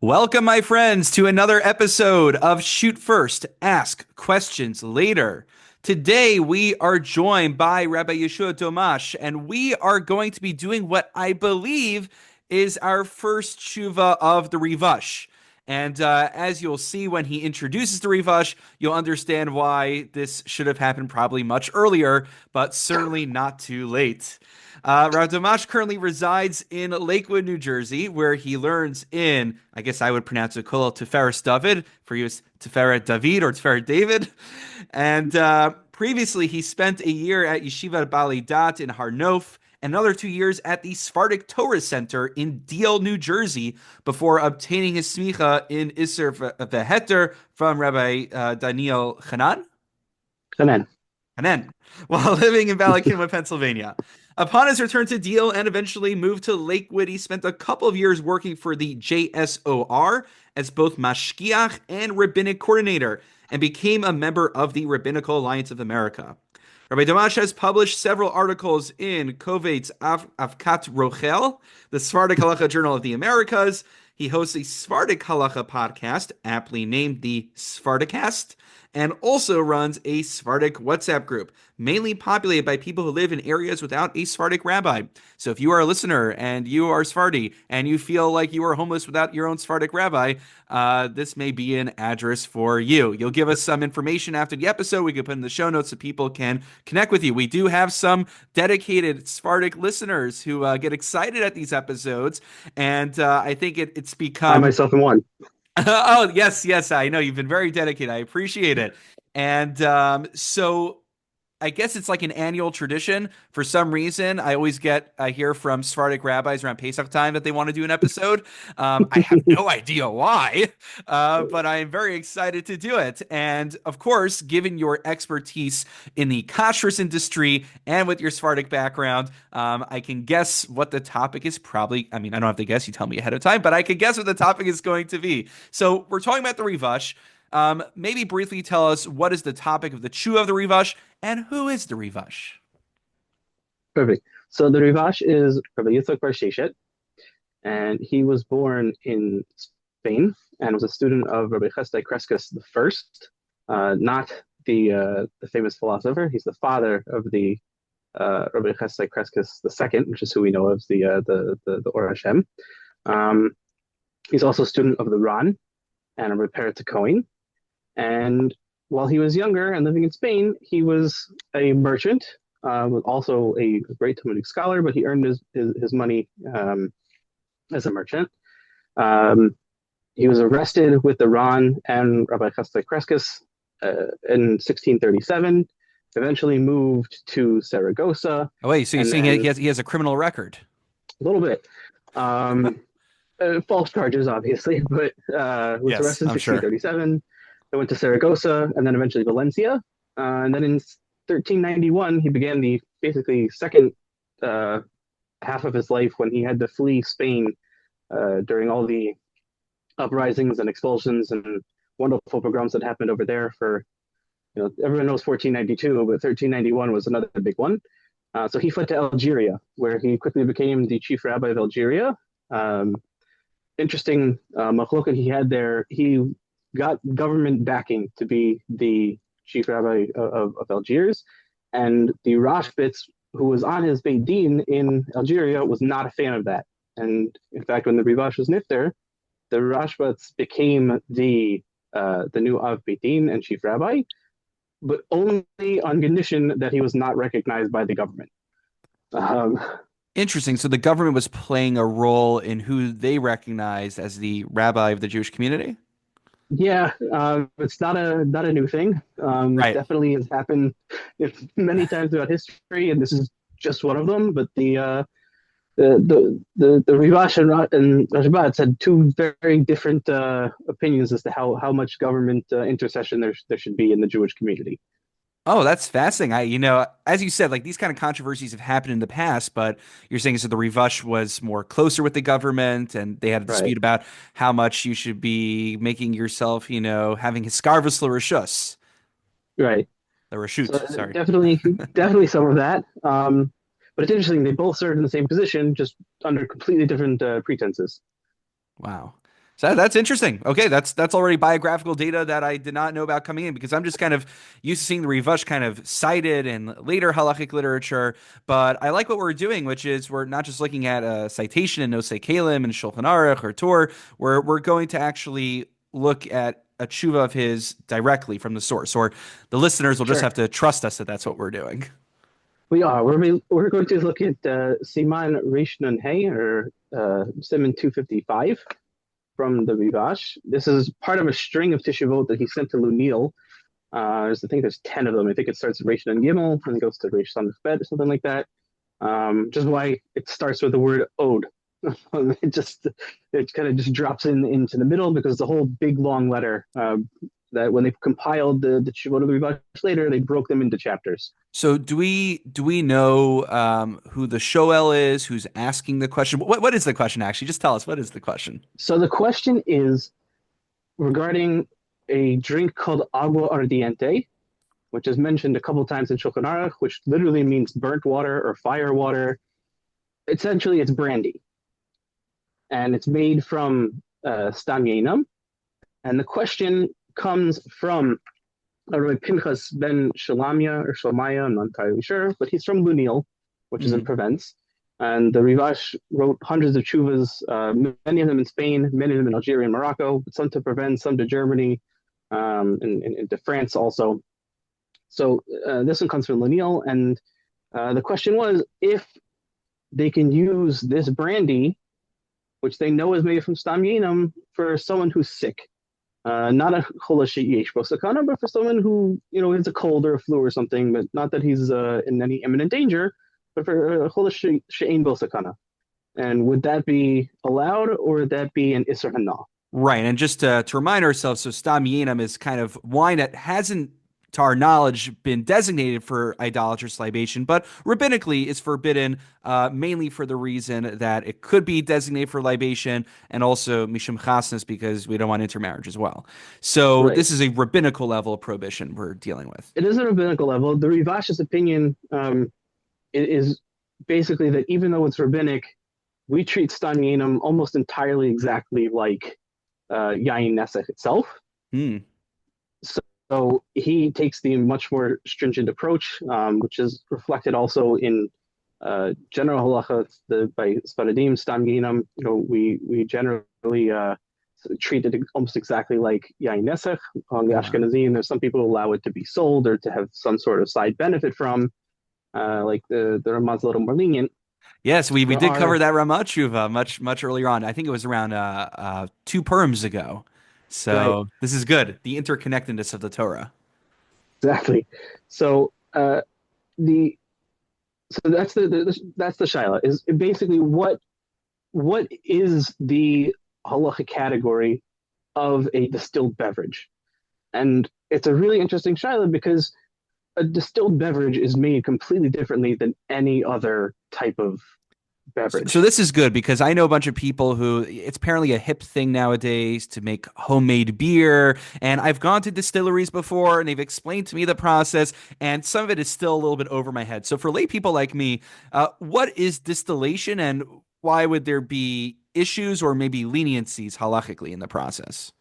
Welcome, my friends, to another episode of Shoot First, Ask Questions Later. Today, we are joined by Rabbi Yehoshua Domosh, and we are going to be doing what I believe is our first tshuva of the Rivash. And as you'll see when he introduces the Rivash, you'll understand why this should have happened probably much earlier, but certainly not too late. Rabbi Domosh currently resides in Lakewood, New Jersey, where he learns in, I guess I would pronounce it Kol Tiferes David, for you it's Tiferet David or Tiferet David. And previously, he spent a year at Yeshiva Bali Dat in Har Nof, and another 2 years at the Sephardic Torah Center in Deal, New Jersey, before obtaining his smicha in Isser Veheter from Rabbi Daniel Hanan. Amen. Hanan, while living in Ballackinwood, Pennsylvania. Upon his return to Deal and eventually moved to Lakewood, he spent a couple of years working for the JSOR as both mashkiach and rabbinic coordinator, and became a member of the Rabbinical Alliance of America. Rabbi Domosh has published several articles in Kovetz Avkat Rochel, the Sephardic Halacha Journal of the Americas. He hosts a Sephardic Halacha podcast, aptly named the Sephardicast, and also runs a Sephardic WhatsApp group, mainly populated by people who live in areas without a Sephardic rabbi. So if you are a listener and you are Sephardi and you feel like you are homeless without your own Sephardic rabbi, this may be an address for you. You'll give us some information after the episode. We can put in the show notes so people can connect with you. We do have some dedicated Sephardic listeners who get excited at these episodes, and I think it's I become myself am one. Oh, yes, I know you've been very dedicated. I appreciate it. And so I guess it's like an annual tradition. For some reason, I hear from Sephardic rabbis around Pesach time that they want to do an episode. I have no idea why, but I am very excited to do it. And of course, given your expertise in the Kashrus industry and with your Sephardic background, I can guess what the topic is probably. I mean, I don't have to guess, you tell me ahead of time, but I can guess what the topic is going to be. So we're talking about the Rivash. Maybe briefly tell us what is the topic of the Chew of the Rivash and who is the Rivash? Perfect. So the Rivash is Rabbi Yitzchak Bar Sheshet, and he was born in Spain and was a student of Rabbi Chesdai Crescus the first, not the famous philosopher. He's the father of the Rabbi Chesdai Crescus the second, which is who we know as the Or Hashem. He's also a student of the Ran and a Rabbi Peretz Cohen. And while he was younger and living in Spain, he was a merchant, was also a great Talmudic scholar, but he earned his money as a merchant. He was arrested with the Ran and Rabbi Chasdai Crescus in 1637, eventually moved to Saragossa. Oh, wait, so you're saying then he has a criminal record? a little bit. Um, False charges, obviously, but was Yes, arrested in I'm sure. 1637. They went to Saragossa and then eventually Valencia. And then in 1391, he began the basically second half of his life when he had to flee Spain during all the uprisings and expulsions and wonderful pogroms that happened over there. Everyone knows 1492, but 1391 was another big one. So he fled to Algeria, where he quickly became the chief rabbi of Algeria. Interesting machloket he had there. He got government backing to be the chief rabbi of Algiers, and the Rashbitz, who was on his Beit Din in Algeria, was not a fan of that. And in fact, when the Rivash was nifter, the Rashbitz became the new Av Beit Din and chief rabbi, but only on condition that he was not recognized by the government. Um, Interesting. So the government was playing a role in who they recognized as the rabbi of the Jewish community? Yeah, it's not a new thing. Right. Definitely has happened many times throughout history, and this is just one of them. But the Rivash and Rashbats had two very different opinions as to how much government intercession there should be in the Jewish community. Oh, that's fascinating. As you said, like these kind of controversies have happened in the past, but you're saying so the Rivash was more closer with the government and they had a Right, dispute about how much you should be making yourself, having hiskarvus l'rishus, right. the So rashut, sorry. definitely some of that. But it's interesting they both served in the same position, just under completely different pretenses. Wow. So that's interesting. Okay, that's already biographical data that I did not know about coming in because I'm just kind of used to seeing the Rivash kind of cited in later halachic literature. But I like what we're doing, which is we're not just looking at a citation in Nosei Kalim and Shulchan Aruch or Torah. We're going to actually look at a tshuva of his directly from the source, or the listeners will just Sure. have to trust us that that's what we're doing. We are. We're going to look at Siman Reish Nun Hey, or Siman 255 from the Rivash. This is part of a string of teshuvot that he sent to Lunil. I think there's 10 of them. I think it starts at Reish Nun Gimel and goes to Reish Samech Bet or something like that. Just why it starts with the word ode. It kind of just drops into the middle because the whole big long letter that when they compiled the Teshuvot of the Rivash later, they broke them into chapters. So do we know who the Shoel is? Who's asking the question? What is the question actually? Just tell us what is the question. So the question is regarding a drink called agua ardiente, which is mentioned a couple times in Shulchan Aruch, which literally means burnt water or fire water. Essentially, it's brandy, and it's made from stam yeinam. And the question comes from Rabbi Pinchas ben Shalamia or Shalmaya, I'm not entirely sure, but he's from Lunil, which is in Mhm. Provence. And the Rivash wrote hundreds of chuvas, many of them in Spain, many of them in Algeria and Morocco, but some to Provence, some to Germany, and to France also. So this one comes from Lunil, and the question was if they can use this brandy, which they know is made from stam yinam, for someone who's sick. Not a halachic sakana, but for someone who has a cold or a flu or something, but not that he's in any imminent danger, but for a halachic she'ein bo sakana. And would that be allowed, or would that be an isser hana? Right, and just to remind ourselves, so Stam Yinam is kind of wine that hasn't, to our knowledge, been designated for idolatrous libation, but rabbinically is forbidden, mainly for the reason that it could be designated for libation, and also mishum chasnas because we don't want intermarriage as well. So Right. this is a rabbinical level of prohibition we're dealing with. It is at a rabbinical level. The Rivash's opinion is basically that even though it's rabbinic, we treat stam yinam almost entirely exactly like yain nesach itself. Hmm. So he takes the much more stringent approach, which is reflected also in general halacha by Sfaradim, Stam Ginam. We generally treat it almost exactly like Yain Nesach on the Uh-huh. Ashkenazim. There's some people who allow it to be sold or to have some sort of side benefit from, like the Ramaz a little more lenient. Yes, we There did cover are, that Ramat Tshuva much earlier on. I think it was around two perms ago. right, So this is good. The interconnectedness of the Torah. exactly. So the so that's the shaila is basically what is the halacha category of a distilled beverage. And it's a really interesting shaila because a distilled beverage is made completely differently than any other type of So beverage. this is good because I know a bunch of people who it's apparently a hip thing nowadays to make homemade beer. And I've gone to distilleries before and they've explained to me the process, and some of it is still a little bit over my head. So for lay people like me, what is distillation and why would there be issues or maybe leniencies halachically in the process?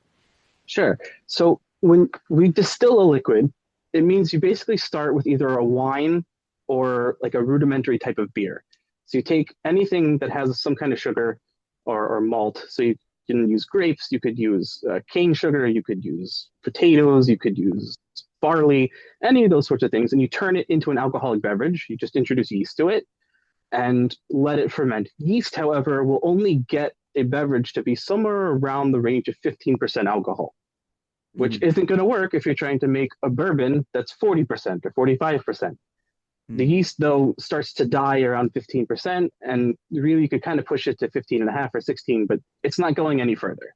Sure. So when we distill a liquid, it means you basically start with either a wine or like a rudimentary type of beer. So you take anything that has some kind of sugar or malt. So you can use grapes, you could use cane sugar, you could use potatoes, you could use barley, any of those sorts of things, and you turn it into an alcoholic beverage. You just introduce yeast to it and let it ferment. Yeast, however, will only get a beverage to be somewhere around the range of 15% alcohol, which Mhm. isn't going to work if you're trying to make a bourbon that's 40% or 45%. The Mhm. yeast, though, starts to die around 15%, and really you could kind of push it to 15 and a half or 16, but it's not going any further.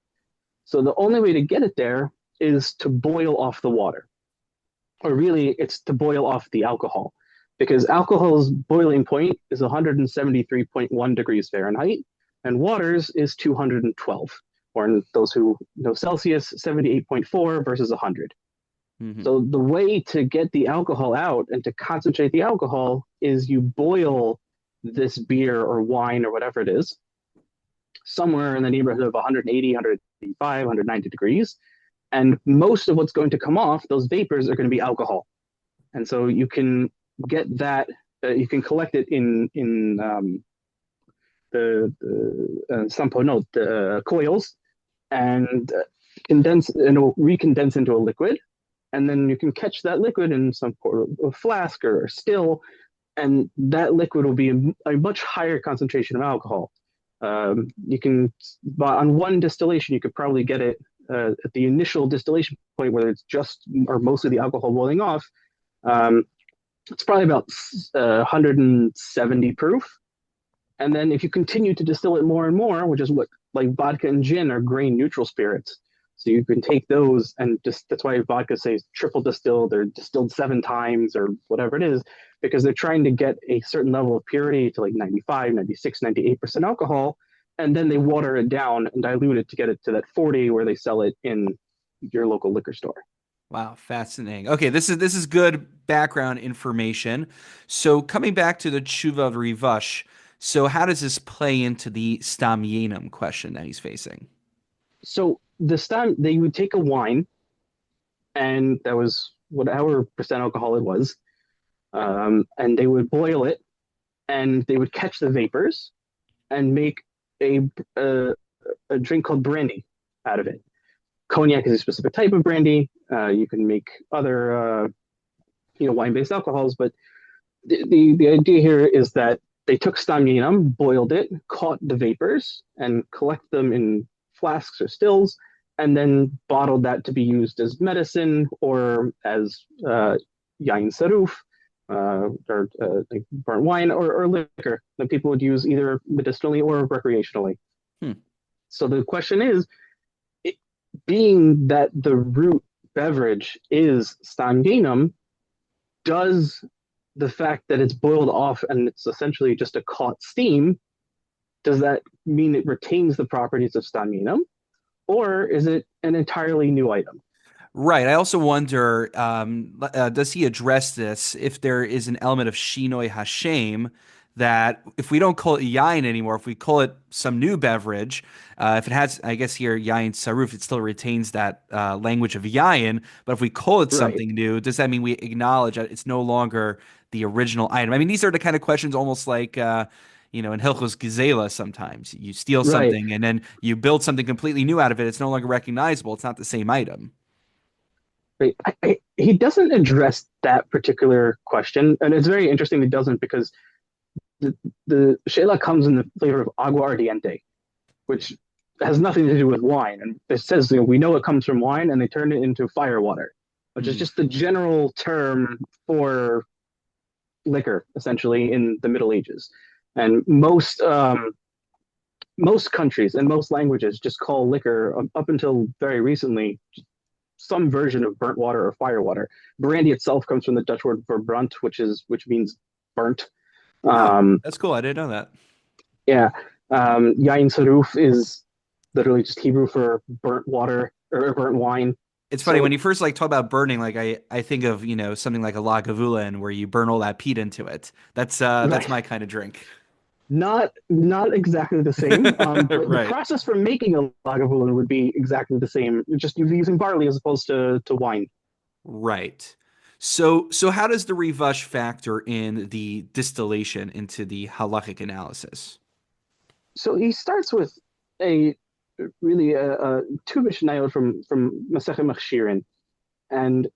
So the only way to get it there is to boil off the water, or really it's to boil off the alcohol, because alcohol's boiling point is 173.1 degrees Fahrenheit, and water's is 212, or in those who know Celsius, 78.4 versus 100. Mhm. So the way to get the alcohol out and to concentrate the alcohol is you boil this beer or wine or whatever it is somewhere in the neighborhood of 180, 185, 190 degrees. And most of what's going to come off, those vapors, are going to be alcohol. And so you can get that, you can collect it in the coils, and condense, and it will recondense into a liquid. And then you can catch that liquid in some sort of flask or still, and that liquid will be a much higher concentration of alcohol. You can, on one distillation, you could probably get it at the initial distillation point where it's just or mostly the alcohol boiling off. Um, it's probably about 170 proof. And then if you continue to distill it more and more, which is what like vodka and gin are grain neutral spirits. So you can take those and just that's why vodka says triple distilled or distilled 7 times or whatever it is, because they're trying to get a certain level of purity to like 95, 96, 98% alcohol. And then they water it down and dilute it to get it to that 40 where they sell it in your local liquor store. Wow, fascinating. Okay, this is good background information. So coming back to the tshuva of Rivash, so how does this play into the stam yenam question that he's facing? So this time they would take a wine, and that was whatever percent alcohol it was, and they would boil it, and they would catch the vapors and make a a, a drink called brandy out of it. Cognac is a specific type of brandy. You can make other wine-based alcohols, but the idea here is that they took stam yinam, boiled it, caught the vapors, and collect them in flasks or stills, and then bottled that to be used as medicine or as yain saruf, or like burnt wine or liquor that people would use either medicinally or recreationally. Hmm. So the question is, being that the root beverage is stam yinam, does the fact that it's boiled off and it's essentially just a caught steam, does that mean it retains the properties of stam yinam, or is it an entirely new item? Right. I also wonder, does he address this if there is an element of shinoi hashem that if we don't call it yain anymore, if we call it some new beverage, if it has, I guess here yain saruf, it still retains that language of yain. But if we call it Right, something new, does that mean we acknowledge that it's no longer the original item? I mean, these are the kind of questions almost like. In Hilchos Gezela, sometimes you steal right, something and then you build something completely new out of it. It's no longer recognizable. It's not the same item. right. He doesn't address that particular question, and it's very interesting he doesn't because the shela comes in the flavor of agua ardiente, which has nothing to do with wine. And it says, we know it comes from wine, and they turn it into fire water, which is Hmm. just the general term for liquor, essentially, in the Middle Ages. And most countries and most languages just call liquor, up until very recently, some version of burnt water or fire water. Brandy itself comes from the Dutch word verbrunt, which means burnt. Oh, Um, that's cool. I didn't know that. yeah, yain saruf is literally just Hebrew for burnt water or burnt wine. It's funny when So you first like talk about burning, like I think of, something like a lagavulin where you burn all that peat into it. That's right, my kind of drink. not exactly the same, but the Right. process for making a lagavulin would be exactly the same. Just using barley as opposed to wine. Right. So how does the Rivash factor in the distillation into the halachic analysis? So he starts with a really two Mishnayot from Masechet Machshirin, and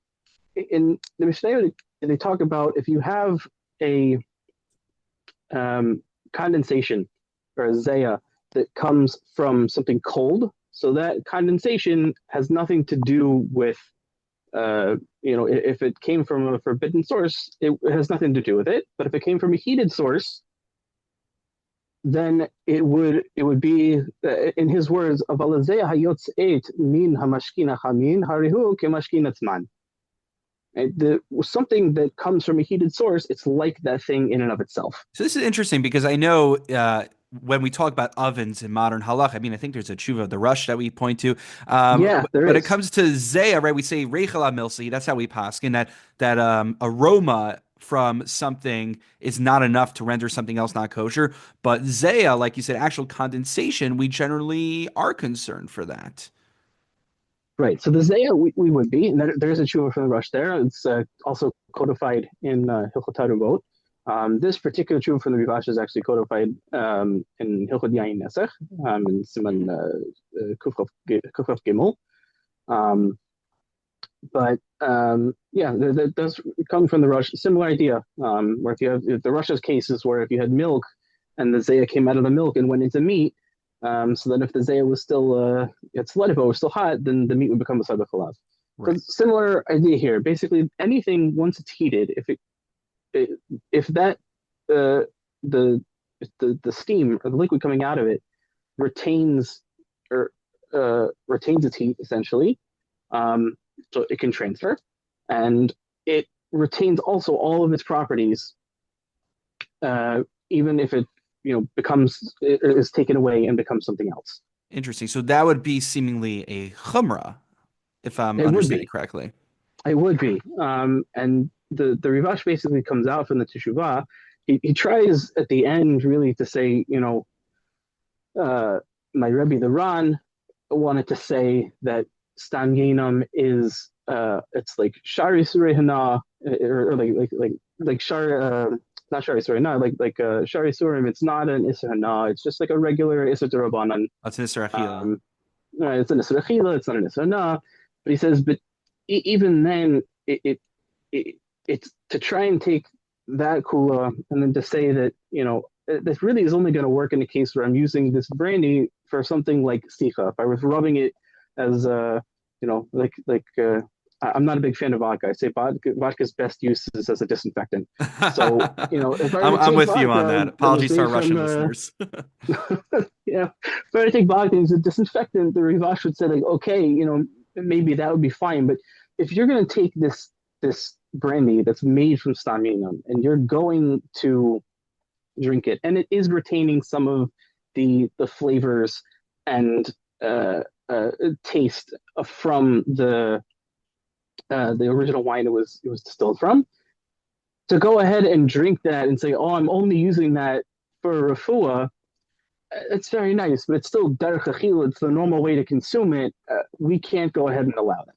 in the Mishnayot they talk about if you have a condensation or a zaya that comes from something cold, so that condensation has nothing to do with if it came from a forbidden source, it has nothing to do with it. But if it came from a heated source, then it would be in his words of hayotz min hamashkina chamin harihu kemashkinatzman. Something that comes from a heated source, it's like that thing in and of itself. So this is interesting because I know when we talk about ovens in modern halach, I mean, I think there's a tshuva of the rush that we point to. Yeah, there But it is. comes to zeya, right? We say reichala milsi. That's how we paskin that aroma from something is not enough to render something else not kosher. But zaya, like you said, actual condensation, we generally are concerned for that. Right. So the Zaya we would be, and there's a tshuva from the Rush there. It's also codified in Hilchot Tarumot. This particular tshuva from the Rivash is actually codified in Hilchot Yain Nesach, in Siman Kufraf Gimel. Um, but yeah, that does come from the Rush. Similar idea, where if the Rush's case is where if you had milk and the Zaya came out of the milk and went into meat, so then if the Zaya was still it's flooded but was still hot, then the meat would become a sadeh chalav. So Right. similar idea here. Basically, anything once it's heated, if that uh, the the steam or the liquid coming out of it retains or retains its heat essentially, um, so it can transfer, and it retains also all of its properties, even if it becomes is taken away and becomes something else. Interesting. So that would be seemingly a chumrah, if I'm It would understanding be. correctly. It would be. And the Rivash basically comes out from the Teshuvah. He tries at the end really to say, uh, my Rebbe the Ran wanted to say that Stam Yenam is it's like Shari Surehana or like Shari not Shari Surehana Shari Surim. It's not an Isser Hana. It's just like a regular Isser Durabanan. That's an Isra. Um, it's an Isra Chila. It's not an Isra Hana. But he says, but even then, it's to try and take that kula and then to say that this really is only going to work in the case where I'm using this brandy for something like sticha. If I was rubbing it as I'm not a big fan of vodka. I say vodka's best use is as a disinfectant. So if I were to I'm take with you on vodka that. that was Apologies to our made Russian from listeners. yeah, if I were to take vodka as a disinfectant, the Rivash would say like, okay, maybe that would be fine. But if you're going to take this brandy that's made from staminum and you're going to drink it, and it is retaining some of the flavors and taste from the original wine it was distilled from, to go ahead and drink that and say, oh, I'm only using that for refuah. It's very nice, but it's still derech achila. It's the normal way to consume it. We can't go ahead and allow that.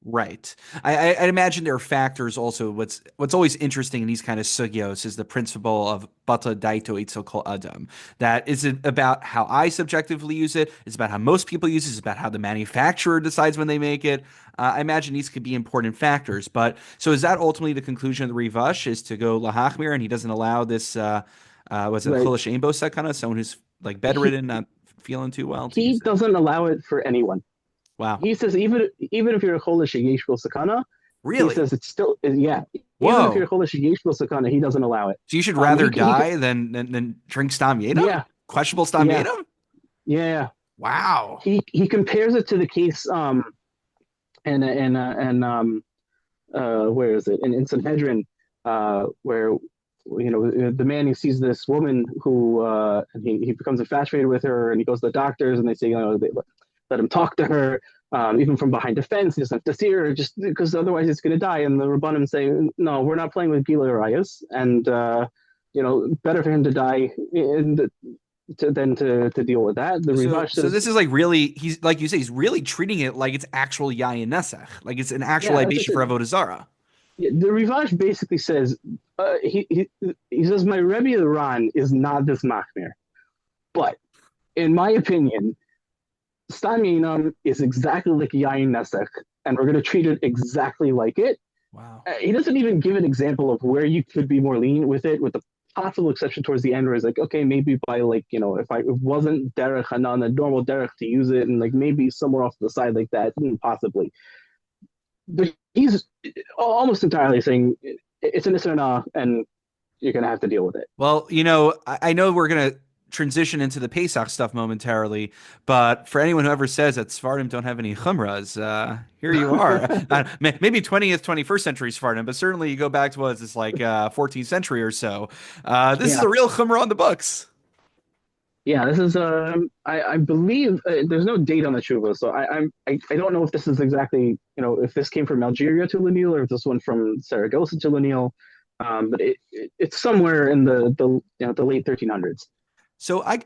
Right. I imagine there are factors also. What's always interesting in these kind of sugyos is the principle of bata daito itzel kol adam. That isn't about how I subjectively use it. It's about how most people use it. It's about how the manufacturer decides when they make it. I imagine these could be important factors. But so is that ultimately the conclusion of the Rivash is to go lahachmir and he doesn't allow this, was it Right? cholish aimbo sakana, someone who's like He bedridden, not feeling too well to he use it? doesn't allow it for anyone. Wow. He says even if you're a cholish yesh sakana, he Really? says it's still yeah. Even if you're a Whoa. cholish yesh sakana, he doesn't allow it. So you should rather He die than drink Stam Yedam? yeah, Questionable Stam yeah, Yedam? yeah. Wow. He compares it to the case and where is it in Sanhedrin where the man who sees this woman who and he becomes infatuated with her and he goes to the doctors and they say they let him talk to her even from behind the fence. He doesn't have to see her just because otherwise he's going to die. And the Rabbanim say, no, we're not playing with Gila Arias, and better for him to die than to deal with that. The So Rivash so says, this is like really he's like you say he's really treating it like it's actual Yayin Nesach, like it's an actual yeah, that's libation just for it. Avodah Zarah. The Rivash basically says he says my Rebbe the Ran is not this machmir, but in my opinion, Stam Yinam is exactly like Yain Nesach, and we're going to treat it exactly like it. Wow. He doesn't even give an example of where you could be more lenient with it, with the possible exception towards the end where it's like, okay, maybe by like, if it wasn't derech hanan, a normal derech to use it, and like maybe somewhere off to the side like that, possibly. But he's almost entirely saying it's an isra and you're going to have to deal with it. Well, I know we're gonna transition into the Pesach stuff momentarily, but for anyone who ever says that Sephardim don't have any chumras, here you are. Maybe 20th, 21st century Sephardim, but certainly you go back to what is this like 14th century or so. This is Yeah. a real chumrah on the books. Yeah, this is I believe there's no date on the tshuva, so I don't know if this is exactly if this came from Algeria to Lunil or if this one from Saragossa to Lunil. but it's somewhere in the late 1300s. So I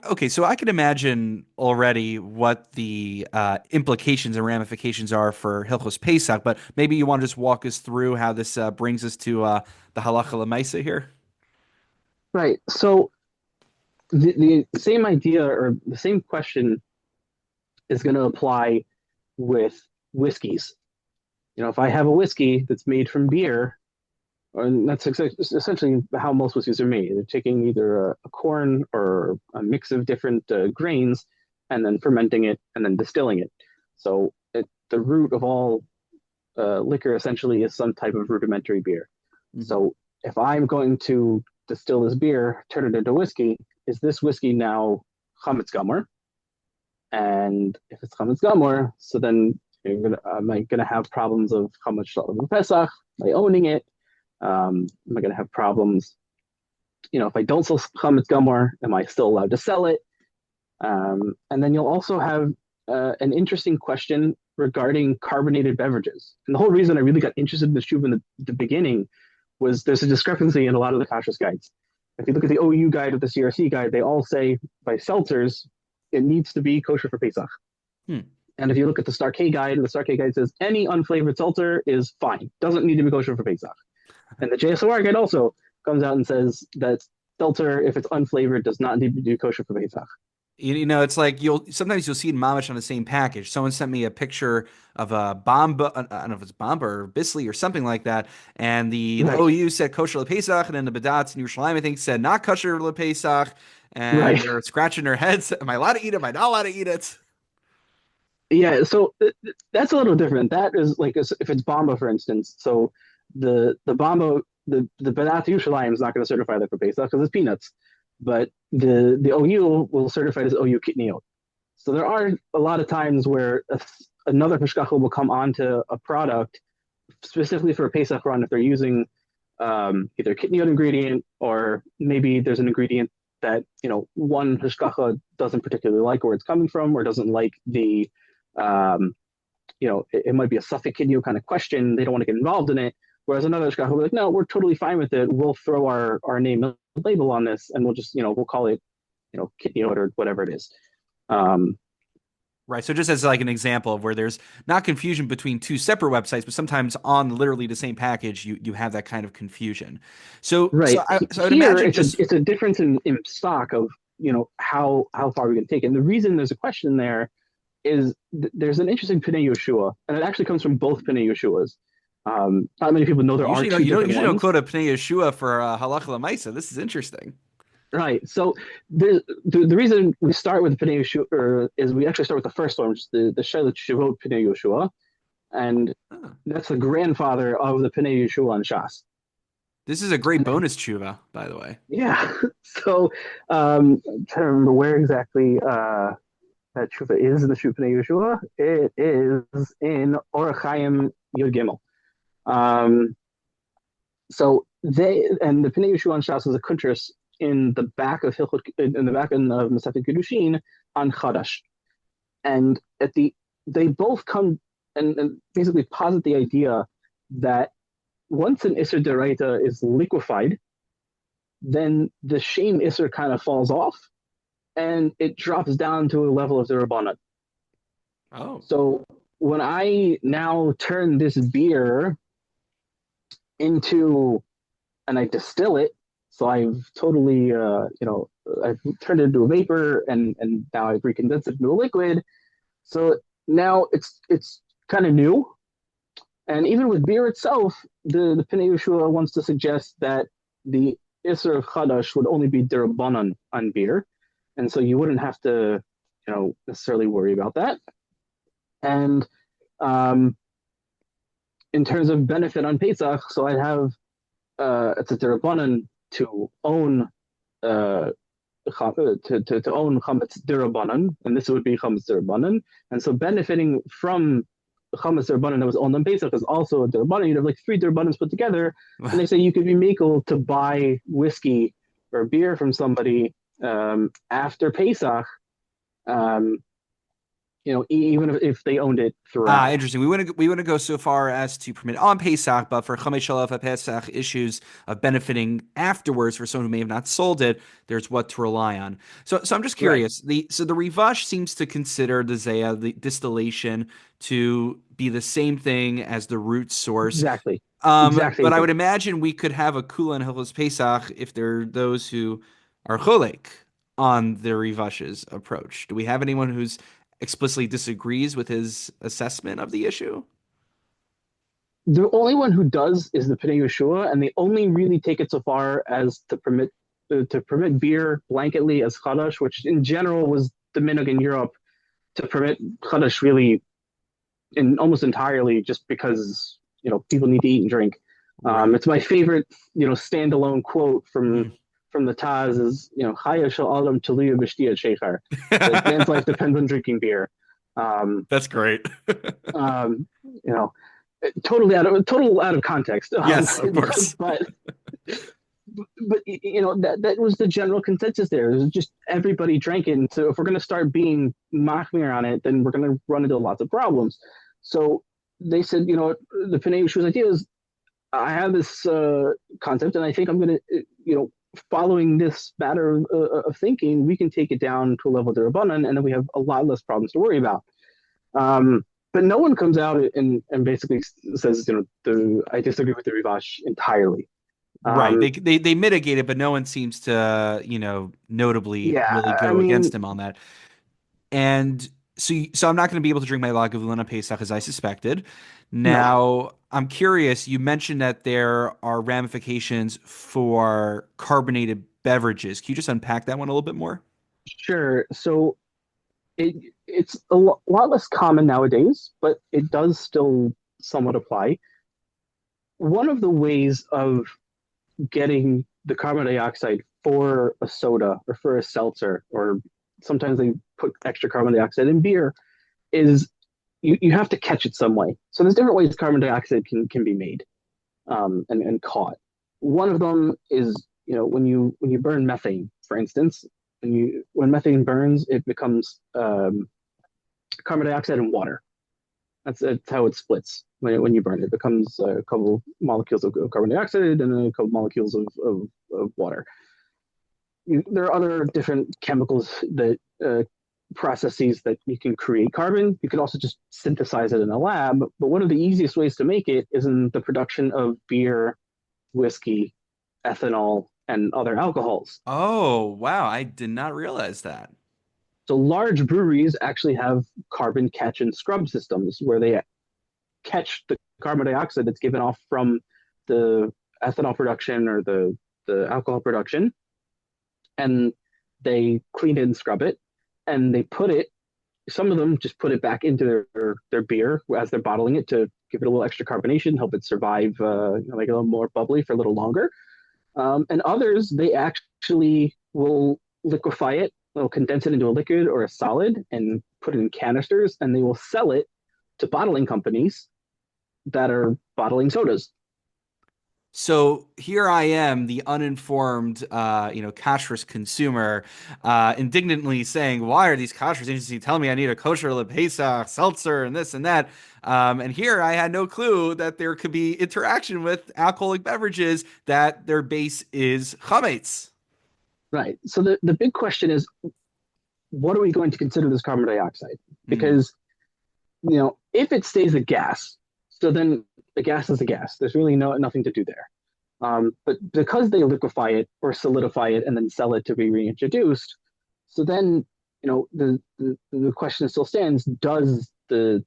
can imagine already what the implications and ramifications are for Hilchos Pesach, but maybe you want to just walk us through how this brings us to the halacha lemaisa here. Right. So the same idea or the same question is going to apply with whiskeys. If I have a whiskey that's made from beer, or that's essentially how most whiskeys are made. They're taking either a corn or a mix of different grains and then fermenting it and then distilling it. So the root of all liquor essentially is some type of rudimentary beer. Hmm. So if I'm going to distill this beer, turn it into whiskey, is this whiskey now chametz gamor? And if it's chametz gamor, so then am I gonna have problems of how much Pesach? Am I owning it? Am I going to have problems? If I don't sell chametz gamor, am I still allowed to sell it? And then you'll also have an interesting question regarding carbonated beverages. And the whole reason I really got interested in the shuv in the beginning was there's a discrepancy in a lot of the Kashrus guides. If you look at the OU guide or the CRC guide, they all say by seltzers, it needs to be kosher for Pesach. Hmm. And if you look at the Star K guide, the Star K guide says any unflavored seltzer is fine, doesn't need to be kosher for Pesach. And the JSOR guide also comes out and says that seltzer, if it's unflavored, does not need to be kosher for Pesach. It's like you'll see mamish on the same package. Someone sent me a picture of a Bomba, I don't know if it's Bomba or Bisley or something like that, and the Right, OU said kosher lePesach, and then the Badatz in Yerushalayim I think said not kosher lePesach, and right. they're scratching their heads. Am I allowed to eat it? Am I not allowed to eat it? Yeah, so that's a little different. That is like if it's Bamba, for instance. So the Bamba, the B'nai Yerushalayim is not going to certify that for Pesach because it's peanuts, but the OU will certify it as OU kitniot. So there are a lot of times where another Peshkachel will come onto a product specifically for a Pesach run if they're using either kitniot ingredient or maybe there's an ingredient that one Hashkacha doesn't particularly like where it's coming from or doesn't like the um, it might be a suffix kitniot kind of question. They don't want to get involved in it. Whereas another Hashkacha will be like, no, we're totally fine with it. We'll throw our name and label on this and we'll just we'll call it kitniot or whatever it is. Um, Right. So just as like an example of where there's not confusion between two separate websites, but sometimes on literally the same package, you have that kind of confusion. So so Right. I so I would Here, imagine it's a just it's a difference in stock of how far we can take it. And the reason there's a question there is there's an interesting Pnei Yehoshua, and it actually comes from both Pnei Yeshuas. Not many people know there are two you don't different usually don't ones. quote a Pnei Yeshua for halacha lemaisa. This is interesting. Right. So the reason we start with Pnei Yehoshua is we actually start with the first one, which is the Shelet Shivot Pnei Yehoshua, and Huh. that's the grandfather of the Pnei Yehoshua and Shas. This is a great bonus tshuva, by the way. Yeah. So I'm trying to remember where exactly that Shufa is in the Shufa Yeshua. It is in Orachayim Yud Gimel. Um, so the Pnei Yeshua on Shas is a kuntras in the back of Hilchot, in the back of Masechet Kedushin on Chadash, and they both come and basically posit the idea that once an Isser Deraita is liquefied, then the shame Isser kind of falls off and it drops down to a level of the Rabbanat. Oh. So when I now turn this beer into and I distill it, so I've totally I've turned it into a vapor and now I've recondensed it into a liquid. So now it's kind of new. And even with beer itself, the Pnei Yehoshua wants to suggest that the Isser of Chadash would only be derabanan on beer, and so you wouldn't have to, necessarily worry about that. And um, in terms of benefit on Pesach, so I'd have it's a derabanan to own to own chametz derabanan, and this would be chametz derabanan, and so benefiting from chametz derabanan that was owned on Pesach is also a derabanan. You'd have like three derabanans put together, and they say you could be makel to buy whiskey or beer from somebody after Pesach, um, even if they owned it Ah, throughout. interesting. We wouldn't go so far as to permit on Pesach, but for Chametz Shalof at Pesach issues of benefiting afterwards for someone who may have not sold it, there's what to rely on. So I'm just Right. curious. The Rivash seems to consider the Zaya, the distillation, to be the same thing as the root source. Exactly. Exact But same I would thing. imagine we could have a Kula and Hilchos Pesach if there are those who are cholek on the Rivash's approach. Do we have anyone who's explicitly disagrees with his assessment of the issue? The only one who does is the Pnei Yehoshua, and they only really take it so far as to permit beer blanketly as chadash, which in general was the minhag in Europe to permit chadash really in almost entirely just because people need to eat and drink. Right. It's my favorite standalone quote from Hmm. from the Taz is Chaya shel Adam Taluya b'shtiya shechar, that man's life depends on drinking beer. Um, That's great. you know, total out of context. Yes, of course. But that was the general consensus there. It was just everybody drank it, and so if we're going to start being machmir on it, then we're going to run into lots of problems. So they said, the Pnei Yeshua's idea is, I have this concept, and I think I'm going to, following this matter of thinking, we can take it down to a level of Rabbanan, and then we have a lot less problems to worry about. But no one comes out and basically says, I disagree with the Rivash entirely. Right. Um, They mitigate it, but no one seems to, notably yeah, really I go mean, against him on that. And so I'm not going to be able to drink my Lagavulin Pesach as I suspected. no, Now, I'm curious, you mentioned that there are ramifications for carbonated beverages. Can you just unpack that one a little bit more? sure. So it's a lot less common nowadays, but it does still somewhat apply. One of the ways of getting the carbon dioxide for a soda or for a seltzer, or sometimes they put extra carbon dioxide in beer, is you have to catch it some way. So there's different ways carbon dioxide can be made and caught. One of them is when you burn methane, for instance, when methane burns, it becomes carbon dioxide and water. That's how it splits when you burn it. It becomes a couple molecules of carbon dioxide and then a couple molecules of water. There are other different chemicals that processes that you can create carbon. You can also just synthesize it in a lab. But one of the easiest ways to make it is in the production of beer, whiskey, ethanol, and other alcohols. Oh, wow. I did not realize that. So large breweries actually have carbon catch and scrub systems where they catch the carbon dioxide that's given off from the ethanol production or the alcohol production, and they clean it and scrub it, and they put it. Some of them just put it back into their beer as they're bottling it to give it a little extra carbonation, help it survive, like a little more bubbly for a little longer. And others, they actually will liquefy it, they'll condense it into a liquid or a solid and put it in canisters, and they will sell it to bottling companies that are bottling sodas. So here I am, the uninformed, kashrus consumer, indignantly saying, "Why are these kashrus agencies telling me I need a kosher Pesach seltzer and this and that?" And here I had no clue that there could be interaction with alcoholic beverages that their base is chametz. Right. So the big question is, what are we going to consider this carbon dioxide? Mm. Because, if it stays a gas, so then a gas is a gas. There's really nothing to do there. But because they liquefy it or solidify it and then sell it to be reintroduced, so then the question still stands: does the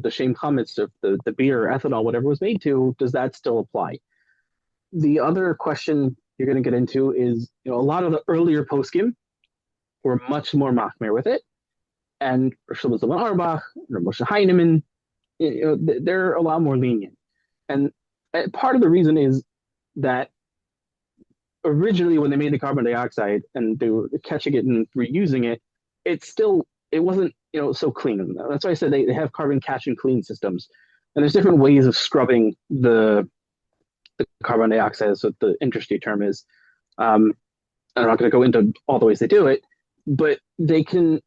shame chametz of the beer, ethanol, whatever was made to, does that still apply? The other question you're going to get into is a lot of the earlier poskim were much more machmir with it, and Shlomo Zalman Auerbach, Moshe Heinemann, they're a lot more lenient. And part of the reason is that originally when they made the carbon dioxide and they were catching it and reusing it, it wasn't so clean. That's why I said they have carbon catch and clean systems. And there's different ways of scrubbing the carbon dioxide, is what the industry term is. I'm not going to go into all the ways they do it, but they can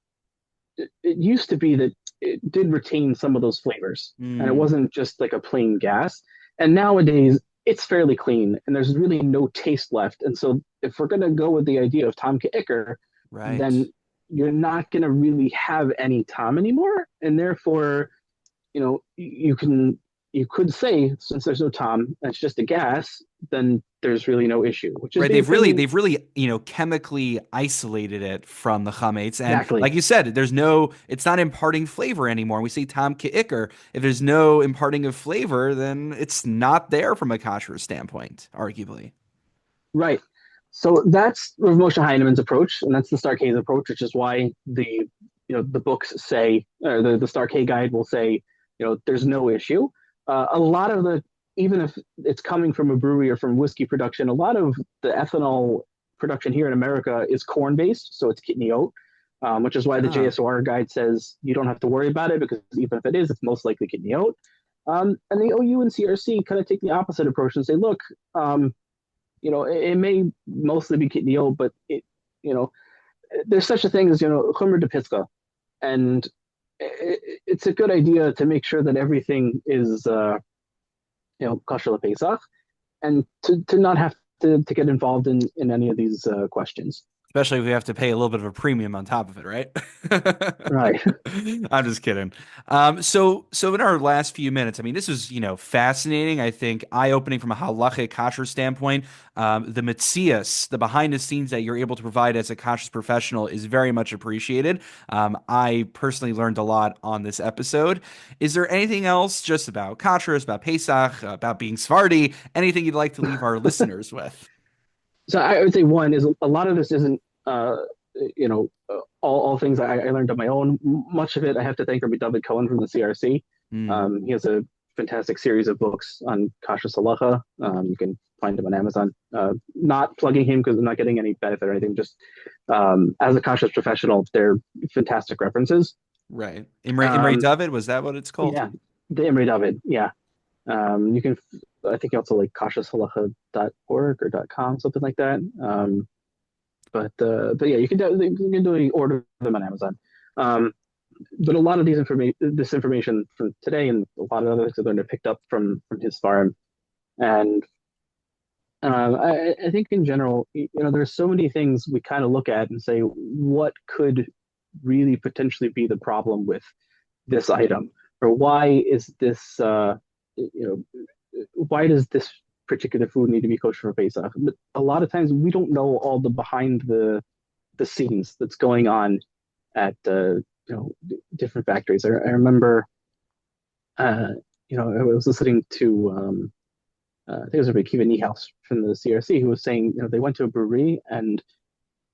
it used to be that it did retain some of those flavors, and it Mm, wasn't just like a plain gas. And nowadays, it's fairly clean, and there's really no taste left. And so, if we're gonna go with the idea of Tom Iker, right. then you're not gonna really have any Tom anymore, and therefore, you could say since there's no Tom, it's just a gas, then there's really no issue, which is Right, the opinion they've really, chemically isolated it from the chametz, and exactly. like you said, it's not imparting flavor anymore. We say tam ke'iker. If there's no imparting of flavor, then it's not there from a kashrus standpoint, arguably. Right. So that's Rav Moshe Heinemann's approach, and that's the Starcade approach, which is why the books say, or the Starcade guide will say, there's no issue. A lot of even if it's coming from a brewery or from whiskey production, a lot of the ethanol production here in America is corn based, so it's kidney oat, which is why the Ah, JSOR guide says you don't have to worry about it because even if it is, it's most likely kidney oat. And the OU and CRC kind of take the opposite approach and say, look, it may mostly be kidney, but you know, there's such a thing as, Chumer de Pisca, and it's a good idea to make sure that everything is, kosher Pesach, and to not have to get involved in any of these questions. especially if we have to pay a little bit of a premium on top of it, right? Right. I'm just kidding. So in our last few minutes, I mean, this is, fascinating. I think eye-opening from a halachic kasher standpoint. The mitzias, the behind the scenes that you're able to provide as a kashrus professional is very much appreciated. I personally learned a lot on this episode. Is there anything else just about kashrus, about Pesach, about being Sephardi, anything you'd like to leave our listeners with? So I would say one is a lot of this isn't, all things I learned on my own. Much of it I have to thank Rabbi David Cohen from the CRC. Hmm. He has a fantastic series of books on kashrus halacha. You can find him on Amazon. Not plugging him because I'm not getting any benefit or anything. Just as a kashrus professional, they're fantastic references. Right. Imre Um, David, was that what it's called? yeah, the Imre David. Yeah, you can. I think also like kashrushalacha.org or .com, something like that. But yeah, you can order them on Amazon. Um, but a lot of this information from today, and a lot of other things I learned, are picked up from his farm. And I think in general, there's so many things we kind of look at and say, what could really potentially be the problem with this item, or why is this, why does this particular food need to be kosher for Pesach? But a lot of times we don't know all the behind the scenes that's going on at different factories. I remember, uh, I was listening to I think it was Rabbi Kiva Niehaus from the CRC who was saying, they went to a brewery and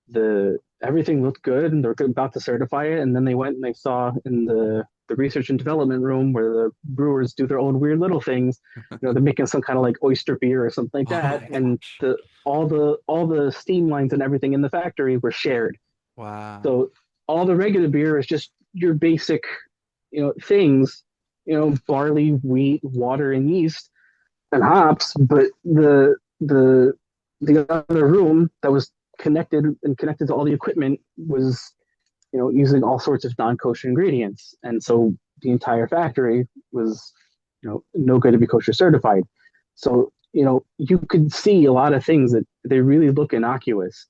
the everything looked good and they're about to certify it, and then they went and they saw in the research and development room where the brewers do their own weird little things. They're making some kind of like oyster beer or something like Oh that, my and gosh. all the steam lines and everything in the factory were shared. Wow. So all the regular beer is just your basic, things, barley, wheat, water, and yeast and hops, but the other room that was connected to all the equipment was, using all sorts of non-kosher ingredients, and so the entire factory was, no good to be kosher certified. So you could see a lot of things that they really look innocuous,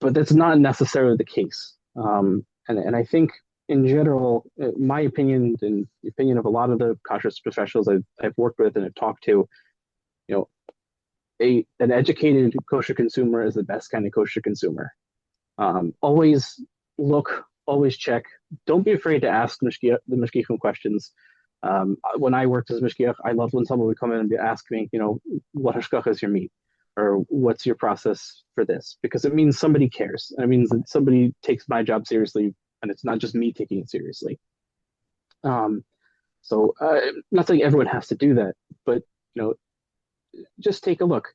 but that's not necessarily the case. And I think in general, my opinion and the opinion of a lot of the kosher professionals I've worked with and have talked to, you know, an educated kosher consumer is the best kind of kosher consumer. Always look, always check. Don't be afraid to ask the mishgichim questions. When I worked as mishgiach, I loved when someone would come in and ask me, what hashgacha is your meat, or what's your process for this, because it means somebody cares. And it means that somebody takes my job seriously, and it's not just me taking it seriously. Um, so not saying everyone has to do that, but you know, just take a look.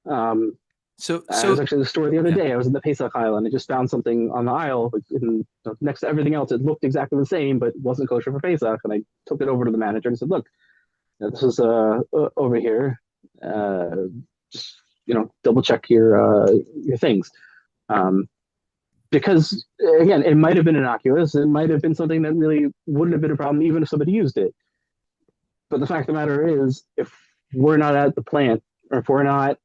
Um, So I was so actually in the store the other yeah. day. I was in the Pesach aisle and I just found something on the aisle, like, next to everything else. It looked exactly the same, but wasn't kosher for Pesach. And I took it over to the manager and said, "Look, this is over here. Just double check your things." Um, because again, it might have been innocuous. It might have been something that really wouldn't have been a problem even if somebody used it. But the fact of the matter is, if we're not at the plant or if we're not,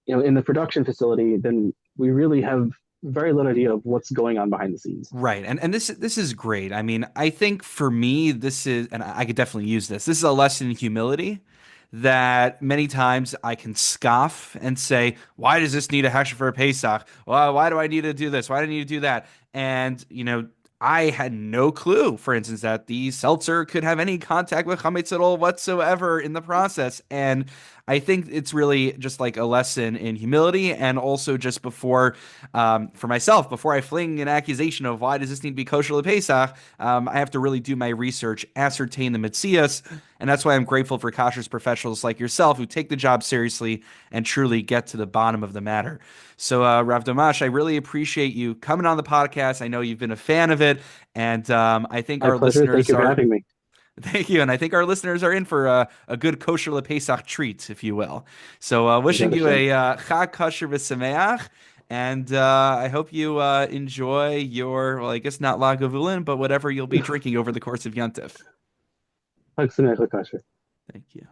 in the production facility, then we really have very little idea of what's going on behind the scenes. Right. And this is great. I mean, I think for me this is, and I could definitely use this. This is a lesson in humility that many times I can scoff and say, why does this need a hesher for a Pesach? Well, why do I need to do this? Why do I need to do that? And, I had no clue, for instance, that the seltzer could have any contact with chametz at all whatsoever in the process. And I think it's really just like a lesson in humility, and also just for myself, before I fling an accusation of why does this need to be kosher Pesach, I have to really do my research, ascertain the mitzias, and that's why I'm grateful for kashrus professionals like yourself who take the job seriously and truly get to the bottom of the matter. So, Rav Domash, I really appreciate you coming on the podcast. I know you've been a fan of it, and I think My our pleasure. Thank listeners you for are. having me. Thank you, and I think our listeners are in for a good kosher Pesach treat, if you will. So, I wishing you understand. a chag kosher v'sameach, and I hope you enjoy your, well, I guess not lagavulin, but whatever you'll be drinking over the course of Yontif. Thanks, Kasher. Thank you.